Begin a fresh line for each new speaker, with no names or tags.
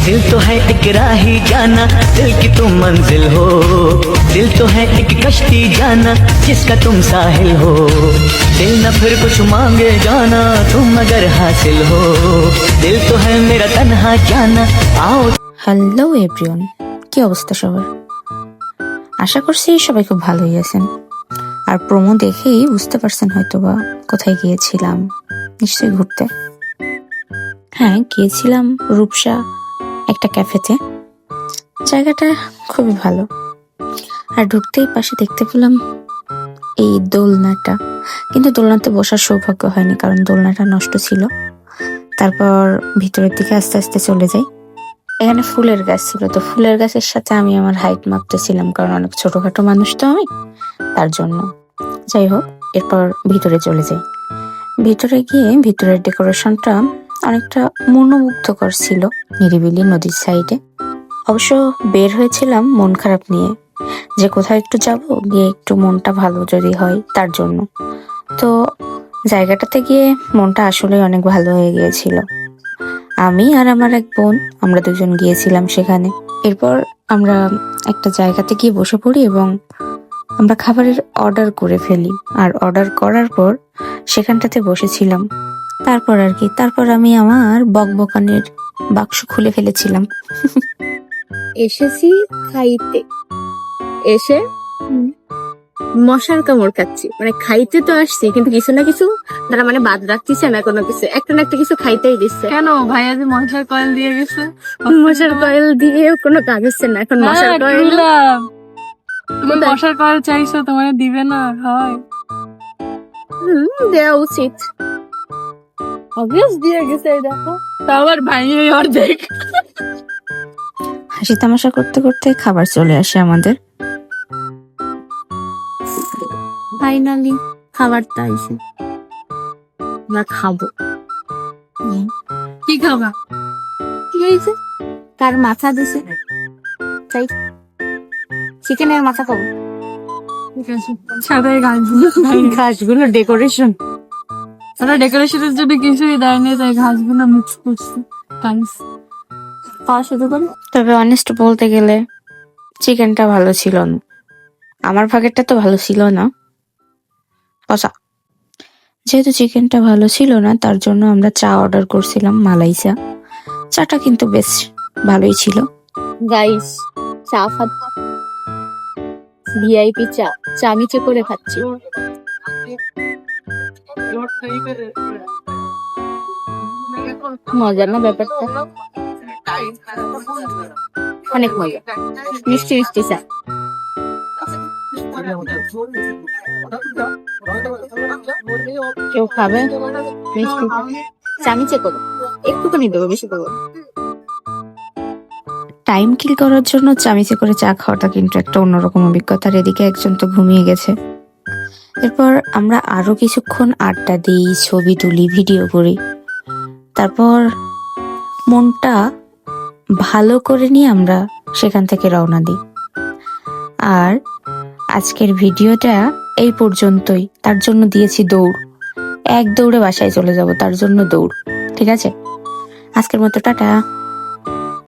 दिल तो है एक राही जाना, दिल की तुम मंजिल हो। दिल तो है एक कश्ती जाना, जिसका तुम साहिल हो। दिल न फिर कुछ मांगे जाना, तुम अगर हासिल हो। दिल तो है मेरा तन्हा जाना। आओ।
হ্যালো এভরিওয়ান, কি অবস্থা সবার? আশা করছি সবাই খুব ভালোই আছেন। আর প্রোমো দেখেই বুঝতে পারছেন হয়তোবা কোথায় গিয়েছিলাম। নিশ্চয়ই ঘুরতে। হ্যাঁ, গিয়েছিলাম রূপসা একটা ক্যাফেতে। জায়গাটা খুবই ভালো। আর ঢুকতেই পাশে দেখতে পেলাম এই দোলনাটা, কিন্তু দোলনাতে বসার সৌভাগ্য হয়নি কারণ দোলনাটা নষ্ট ছিল। তারপর ভিতরের দিকে আস্তে আস্তে চলে যাই। এখানে ফুলের গাছ ছিল, তো ফুলের গাছের সাথে আমি আমার হাইট মাপতেছিলাম কারণ অনেক ছোটখাটো মানুষ তো আমি, তার জন্য। যাই হোক, এরপর ভিতরে চলে যাই। ভিতরে গিয়ে ভিতরের ডেকোরেশনটা অনেকটা মনোমুগ্ধকর ছিল, নিরিবিলি নদীর সাইডে। অবশ্য বের হয়েছিলাম মন খারাপ নিয়ে, যে কোথাও একটু যাব, গিয়ে একটু মনটা ভালো যদি হয় তার জন্য। তো জায়গাটাতে গিয়ে মনটা আসলে অনেক ভালো হয়ে গিয়েছিল। আমি আর আমার এক বোন, আমরা দুজন গিয়েছিলাম সেখানে। এরপর আমরা একটা জায়গাতে গিয়ে বসে পড়ি এবং আমরা খাবারের অর্ডার করে ফেলি। আর অর্ডার করার পর সেখানটাতে বসেছিলাম। তারপর আমি আমার বকবকানের বাক্স খুলে ফেলেছিলাম।
এসেছি খাইতে, এসে মশার কামড় খাচ্ছি। মানে খাইতে তো আসছি, কিন্তু কিছু না কিছু তারা মানে বাদ রাখতেছে না, কোনো কিছু একটা না একটা কিছু খাইতেই দিচ্ছে।
কেন ভাইয়া যে মশার কয়েল দিয়ে গেছে?
মশার কয়েল দিয়েও কোনো কাজ হচ্ছে না এখন। মশার কয়েল
তুমি মশার কয়েল চাইছো, তোমার দিবে না? হয়
দেওয়া উচিত। অবভিয়াস দিয়ে গেছে, এই দেখো।
তা আবার ভাইয়া অর্ধেক।
হাসি তামাশা করতে করতে খাবার চলে আসে আমাদের।
ফাইনালি খাবারটা আইছে, আমরা খাবো।
কি খাবা?
কি হয়েছে? কার মাথা দিছে? চাই চিকেনের মাথা খাবো।
ঠিক আছে, সাদা
ঘাসগুলো ডেকোরেশন।
ওরা ডেকোরেশনের জন্য কিছুই দেয়নি, তাই ঘাসগুলো মিক্স করছে।
খাওয়া শুরু করো।
তবে অনেস্ট বলতে গেলে চিকেনটা ভালো ছিল না, আমার ভাগেরটা তো ভালো ছিল না। যেহেতু চিকেনটা ভালো ছিল না, তার জন্য আমরা চা অর্ডার করছিলাম, মালাই চা। চাটা কিন্তু বেশ ভালোই ছিল।
গাইস, চা খাচ্ছি, ভিআইপি চা, চামিচে করে খাচ্ছি। মজা না ব্যাপারটা? অনেক মজা, মিষ্টি মিষ্টি চা। কেউ খাবে মিষ্টি? চামিচে করো, একটুখানি দেবো, বেশি দেবো।
টাইম কিল করার জন্য চামিচে করে চা খাওয়াটা কিন্তু একটা অন্যরকম অভিজ্ঞতার। এদিকে একজন তো ঘুমিয়ে গেছে। এরপর আমরা আরো কিছুক্ষণ আড্ডা দিই, ছবি তুলি, ভিডিও করি। তারপর মনটা ভালো করে নিয়ে আমরা সেখান থেকে রওনা দিই। আর আজকের ভিডিওটা এই পর্যন্তই। তার জন্য দিয়েছি দৌড়, এক দৌড়ে বাসায় চলে যাব, তার জন্য দৌড়। ঠিক আছে, আজকের মতো টাটা।